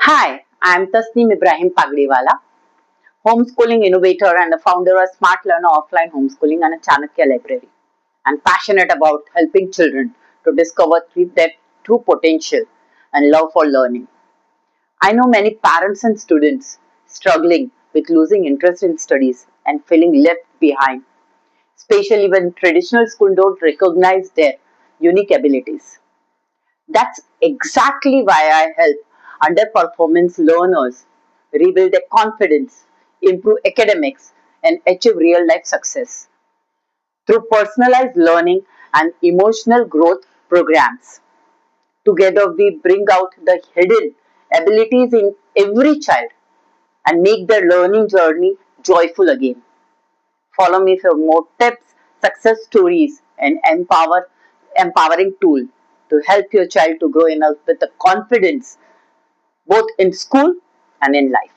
Hi, I'm Tasneem Ibrahim Pagdiwala, homeschooling innovator and the founder of Smart Learner Offline Homeschooling and a Chanakya Library. I'm passionate about helping children to discover their true potential and love for learning. I know many parents and students struggling with losing interest in studies and feeling left behind, especially when traditional schools don't recognize their unique abilities. That's exactly why I help underperformance learners rebuild their confidence, improve academics, and achieve real life success through personalized learning and emotional growth programs. Together, we bring out the hidden abilities in every child and make their learning journey joyful again. Follow me for more tips, success stories, and empowering tool to help your child to grow enough with the confidence both in school and in life.